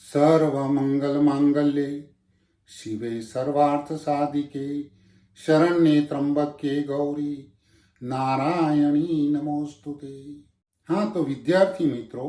સર્વમંગલ માંગલ્યે શિવે સર્વાર્થ સાધિકે શરણ્યે ત્રંબકે ગૌરી નારાયણી નમોસ્તુતે. હા, તો વિદ્યાર્થી મિત્રો,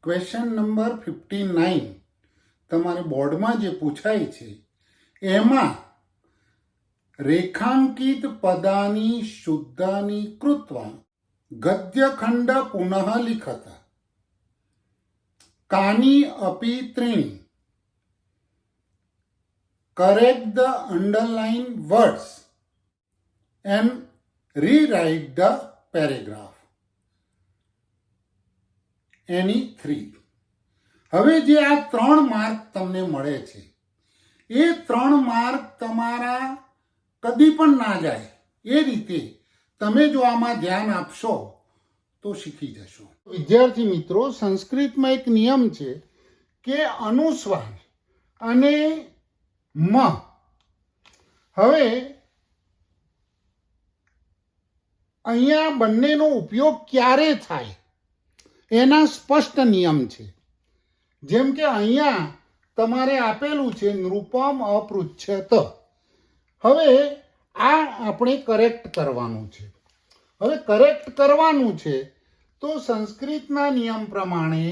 ક્વેશ્ચન નંબર 59 તમારે બોર્ડમાં જે પૂછાય છે એમાં રેખાંકિત પદાની શુદ્ધાની કૃત્વા ગદ્યખંડ પુનઃ લિખત કાની અપી ત્રીણી. correct the underlined words and rewrite the paragraph. Any three. હવે જે આ 3 માર્ક તમને મળે છે એ 3 માર્ક તમારા કદી પણ ના જાય એ રીતે તમે જો આમાં ધ્યાન આપશો તો શીખી જશો. વિદ્યાર્થી મિત્રો, સંસ્કૃતમાં એક નિયમ છે કે અનુસ્વાર અને મ. હવે અહીંયા બંનેનો ઉપયોગ ક્યારે થાય એના સ્પષ્ટ નિયમ છે. જેમ કે અહીંયા તમારે આપેલું છે નૃપમ અપૃચ્છત. હવે આ આપણે કરેક્ટ કરવાનું છે. હવે કરેક્ટ કરવાનું છે તો સંસ્કૃતના નિયમ પ્રમાણે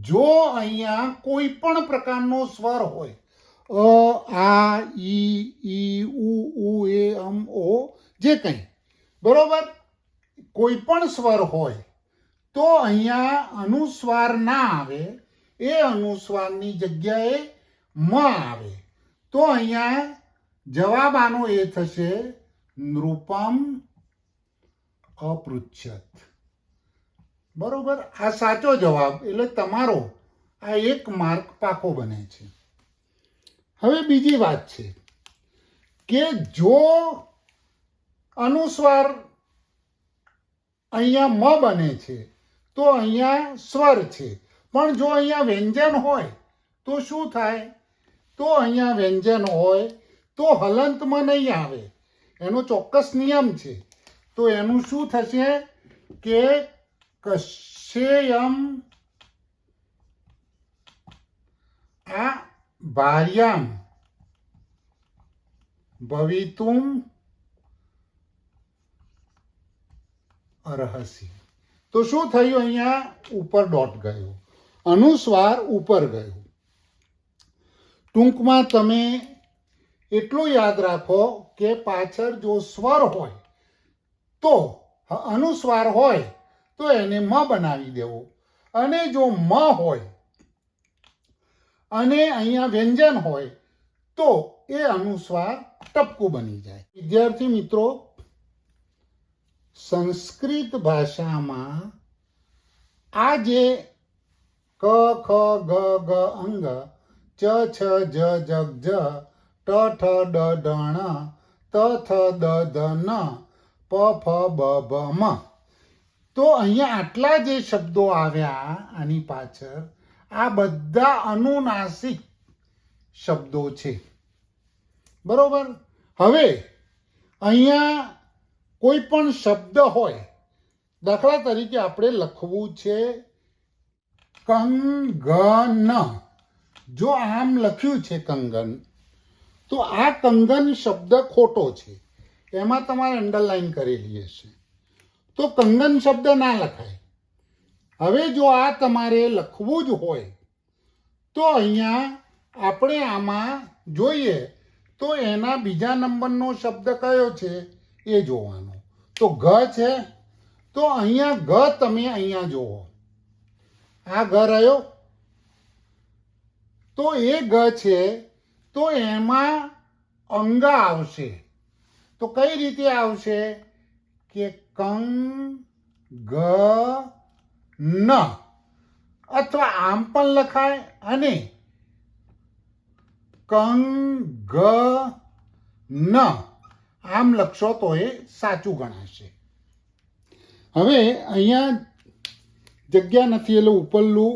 જો અહીંયા કોઈ પણ પ્રકારનો સ્વર હોય, આ ઈ ઉ એ ઓ જે કંઈ, બરોબર, કોઈ પણ સ્વર હોય તો અહીંયા અનુસ્વાર ના આવે, એ અનુસ્વારની જગ્યાએ મ આવે તો અહીંયા જવાબ આનો એ થશે નૃપમ અપૃચ્છત. બરોબર, આ સાચો જવાબ, એટલે તમારો આ 1 માર્ક પાકો બને છે. હવે બીજી વાત છે કે જો અનુસ્વાર અહીંયા મ બને છે તો અહીંયા સ્વર છે, પણ જો અહીંયા વ્યંજન હોય તો શું થાય? તો અહીંયા વ્યંજન હોય તો હલંતમાં નહીં આવે, એનો ચોક્કસ નિયમ છે. તો એનું શું થશે કે કશ્યેયમ આ ભાર્યામ ભવિતુમ અર્હસી. તો શું થયું? અહીંયા ઉપર ડોટ ગયો, અનુસ્વાર ઉપર ગયો. ટૂંકમાં તમે એટલું યાદ રાખો કે પાછળ જો સ્વર હોય તો અનુસ્વાર હોય તો એને મ બનાવી દેવો, અને જો મ હોય અને અહીંયા વ્યંજન હોય તો એ અનુસ્વાર ટપકું બની જાય. વિદ્યાર્થી મિત્રો, સંસ્કૃત ભાષામાં આ જે ક ખ ગ ગ અંગ, ચ છ જ જગ જ, ટ ઠ ડ ઢ ણ, ત થ દ ધ ન, પ ફ બ ભ મ. તો અહીંયા આટલા જે શબ્દો આવ્યા આની પાછળ, આ બધા અનુનાસિક શબ્દો છે. બરોબર. હવે અહીંયા કોઈ પણ શબ્દ હોય, દાખલા તરીકે આપણે લખવું છે કંગન. જો આમ લખ્યું છે કંગન, તો આ કંગન શબ્દ ખોટો છે, એમાં તમારે અંડરલાઈન કરેલી હશે, તો કંગન શબ્દ ના લખાય. હવે જો આ તમારે લખવું જ હોય તો અહીંયા આપણે આમાં જોઈએ તો એના બીજા નંબરનો શબ્દ કયો છે એ જોવાનો. તો ગ છે, તો અહીંયા ગ તમે અહીંયા જુઓ, આ ગ રહ્યો, તો એ ગ છે તો એમાં અંગ આવશે. તો કઈ રીતે આવશે કે કંગ ગ ન, અથવા આમ પણ લખાય અને કંગ ગ ન આમ લખશો તો એ સાચું ગણાશે. હવે અહીંયા જગ્યા નથી એટલે ઉપરલું,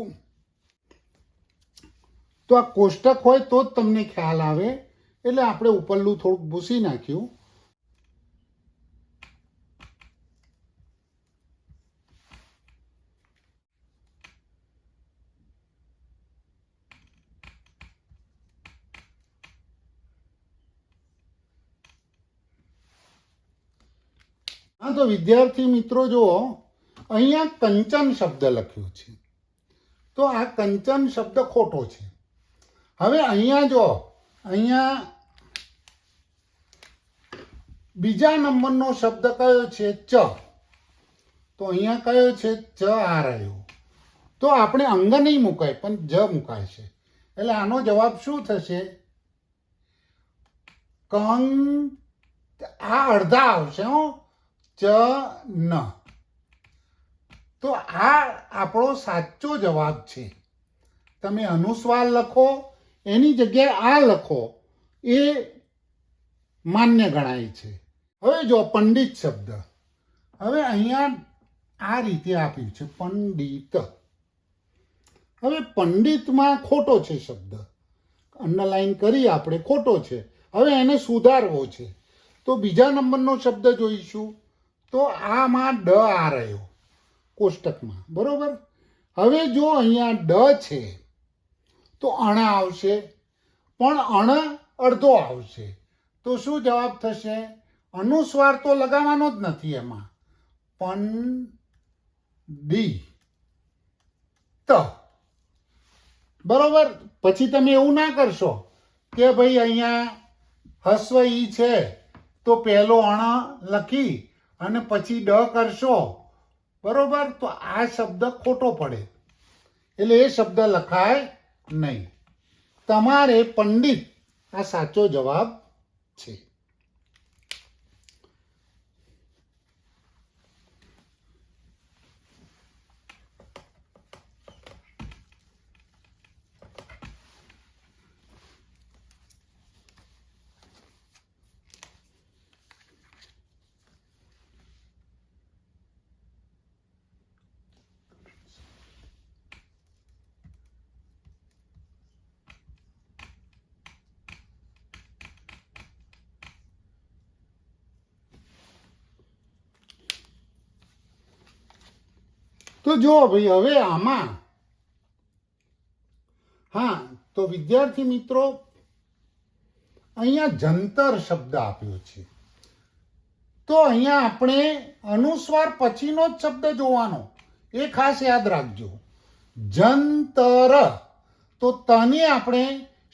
તો આ કોષ્ટક હોય તો જ તમને ખ્યાલ આવે, એટલે આપણે ઉપરલું થોડુંક ભૂસી નાખ્યું. હા, તો વિદ્યાર્થી મિત્રો જુઓ, અહીંયા કંચન શબ્દ લખ્યો છે, તો આ કંચન શબ્દ ખોટો છે. હવે અહીંયા જો, અહીંયા બીજા નંબરનો શબ્દ કયો છે? ચ. તો અહીંયા કયો છે? ચ આ રહ્યો. તો આપણે અંગ નહીં મુકાય પણ જ મુકાય છે, એટલે આનો જવાબ શું થશે? કંગ. આ અડધા આવશે હો, ચ ન. તો આ આપણો સાચો જવાબ છે. તમે અનુસ્વાર લખો એની જગ્યાએ આ લખો એ માન્ય ગણાય છે. હવે જો પંડિત શબ્દ, હવે અહીંયા આ રીતે આપ્યું છે પંડિત. હવે પંડિતમાં ખોટો છે શબ્દ, અંડરલાઈન કરી આપણે, ખોટો છે. હવે એને સુધારવો છે, તો બીજા નંબરનો શબ્દ જોઈશું. તો આમાં ડ આ રહ્યો કોષ્ટકમાં, બરોબર. હવે જો અહીંયા ડ છે તો અણ આવશે, પણ અણ અડધો આવશે. તો શું જવાબ થશે? અનુસ્વાર તો લગાવવાનો જ નથી એમાં, પણ ડી ત. બરોબર. પછી તમે એવું ના કરશો કે ભાઈ અહીંયા હસ્વ ઈ છે તો પહેલો અણ લખી અને પછી ડ કરશો, બરોબર. તો આ શબ્દ ખોટો પડે, એટલે એ શબ્દ લખાય નહીં. તમારે પંડિત આ સાચો જવાબ છે. તો જો ભાઈ, હવે આમાં હા, તો વિદ્યાર્થી મિત્રો અહીંયા જંતર શબ્દ આપ્યો છે, તો અહીંયા આપણે અનુસ્વાર પછીનો જ શબ્દ જોવાનો, એ ખાસ યાદ રાખજો. જંતર. તો તને આપણે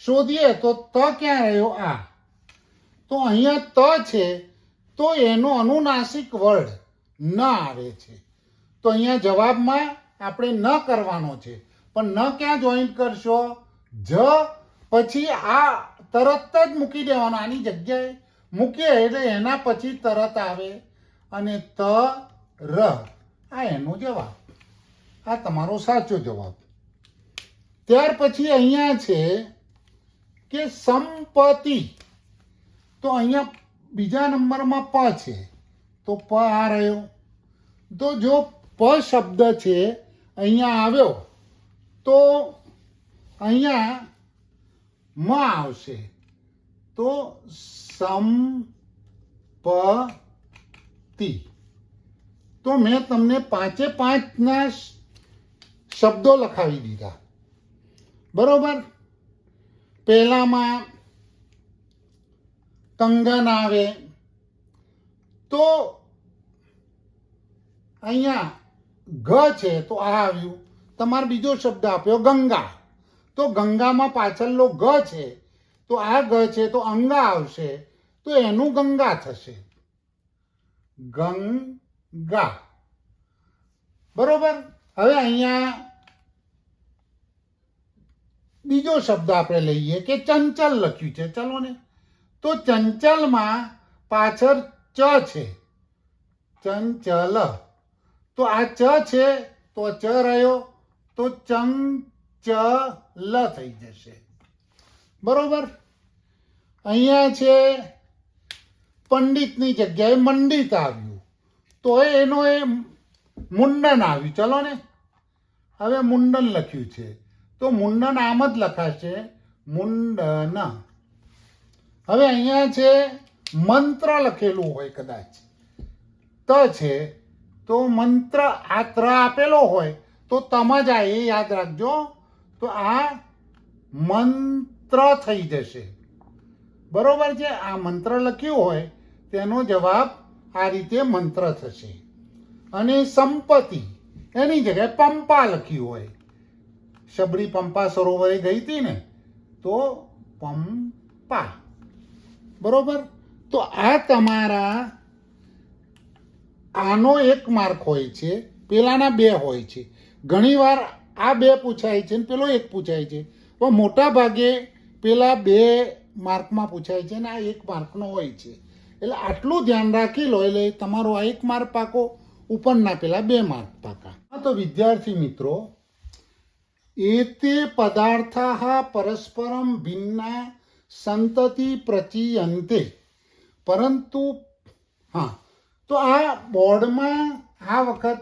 શોધીએ તો ત ક્યાં રહ્યો? આ. તો અહીંયા ત છે તો એનો અનુનાસિક વર્ડ ન આવે છે, તો અહીંયા જવાબમાં આપણે ન કરવાનો છે. પણ ન ક્યાં જોઈન્ટ કરશો? જ પછી આ તરત જ મૂકી દેવાનો, આની જગ્યાએ મૂકીએ એટલે એના પછી તરત આવે અને ત ર. આ એનો જવાબ, આ તમારો સાચો જવાબ. ત્યાર પછી અહીંયા છે કે સંપત્તિ. તો અહીંયા બીજા નંબરમાં પ છે, તો પ આ રહ્યો. તો જો પ શબ્દ છે અહીંયા આવ્યો તો અહીંયા મ આવશે, તો સંપત્તિ. તો મેં તમને 5 શબ્દો લખાવી દીધા, બરોબર. પહેલામાં કંગન આવે, તો અહીંયા ગ છે તો આ આવ્યું. તમારે બીજો શબ્દ આપ્યો ગંગા, તો ગંગામાં પાછળનો ગ છે તો આ ગ છે તો અંગા આવશે, તો એનું ગંગા થશે, ગંગા, બરોબર. હવે અહીંયા બીજો શબ્દ આપણે લઈએ કે ચંચલ લખ્યું છે, ચલો ને. તો ચંચલમાં પાછળ ચ છે, ચંચલ. તો આ ચ છે તો ચ રહ્યો, તો ચંચલ થઈ જશે, બરોબર. અહીંયા છે પંડિતની જગ્યાએ મંડિત આવ્યું, તો એનો એ મુંડન આવ્યું, ચલો ને. હવે મુંડન લખ્યું છે તો મુંડન આમ જ લખાશે, મુંડન. હવે અહીંયા છે મંત્ર લખેલું હોય, કદાચ ત છે તો મંત્ર, આ ત્ર આપેલો હોય તો તમ જ આ, એ યાદ રાખજો. તો આ મંત્ર થઈ જશે, બરોબર છે. આ મંત્ર લખ્યું હોય તેનો જવાબ આ રીતે મંત્ર થશે. અને સંપત્તિ એની જગ્યાએ પંપા લખ્યું હોય. શબરી પંપા સરોવરે ગઈ હતી ને, તો પંપા. બરોબર. તો આ તમારા આનો 1 માર્ક હોય છે, પેલાના 2 હોય છે. ઘણીવાર આ 2 પૂછાય છે ને પેલો 1 પૂછાય છે, પણ મોટા ભાગે પેલા 2 માર્કમાં પૂછાય છે ને આ 1 માર્કનો હોય છે. એટલે આટલું ધ્યાન રાખી લો એટલે તમારો આ 1 માર્ક પાકો, ઉપરના પેલા 2 માર્ક પાકા. તો વિદ્યાર્થી મિત્રો, એતે પદાર્થાઃ પરસ્પરમ ભિન્ના સંતતિ પ્રચીયન્તે. પરંતુ હા, તો આ બોર્ડમાં આ વખત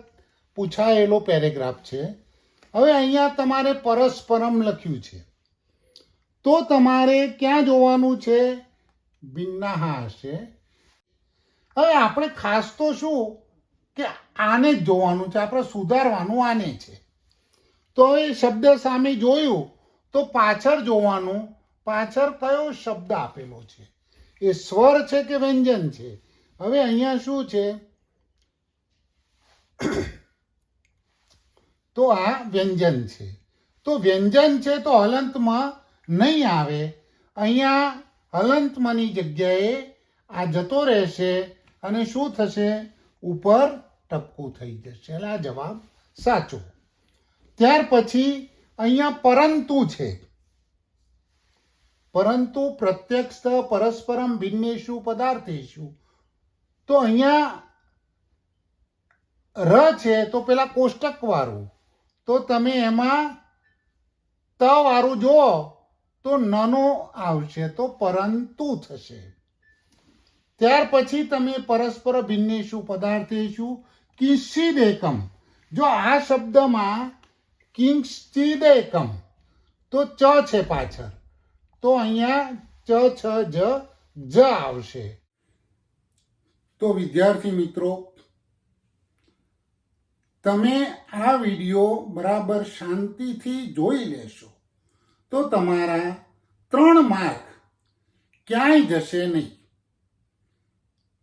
પૂછાયેલો પેરેગ્રાફ છે. હવે અહીંયા તમારે પરસ્પરમ લખ્યું છે, તો તમારે ક્યાં જોવાનું છે? ભિન્નાઃ હશે. હવે આપણે ખાસ તો શું કે આને જ જોવાનું છે, આપણે સુધારવાનું આને છે. તો એ શબ્દ સામે જોયું તો પાછળ જોવાનું, પાછળ કયો શબ્દ આપેલો છે, એ સ્વર છે કે વ્યંજન છે. હવે અહીંયા શું છે? તો આ વ્યંજન છે. તો વ્યંજન છે તો હલંતમાં નહીં આવે. અહીંયા હલંતમાંની જગ્યાએ આ જતો રહેશે અને શું થશે? ઉપર ટપકું થઈ જશે. એટલે આ જવાબ સાચો. ત્યાર પછી અહીંયા પરંતુ છે. પરંતુ પ્રત્યક્ષ પરસ્પરમ ભિન્નેષુ પદાર્થેષુ. તો અહીંયા ર છે તો પેલા કોષ્ટક વાળું, તો તમે એમાં ત વાળું જુઓ તો નનો આવશે, તો પરંતુ થશે. ત્યાર પછી તમે પરસ્પર ભિન્નેષુ પદાર્થેષુ કિંચિદેકમ. જો આ શબ્દમાં કિંચિદેકમ તો ચ છે પાછળ, તો અહીંયા ચ છ જ આવશે. તો વિદ્યાર્થી મિત્રો, તમે આ વિડીયો બરાબર શાંતિથી જોઈ લેશો તો તમારા 3 માર્ક ક્યાંય જશે નહીં.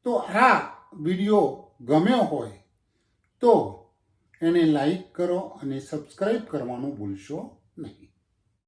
તો આ વિડીયો ગમ્યો હોય તો એને લાઈક કરો અને સબસ્ક્રાઈબ કરવાનું ભૂલશો નહીં.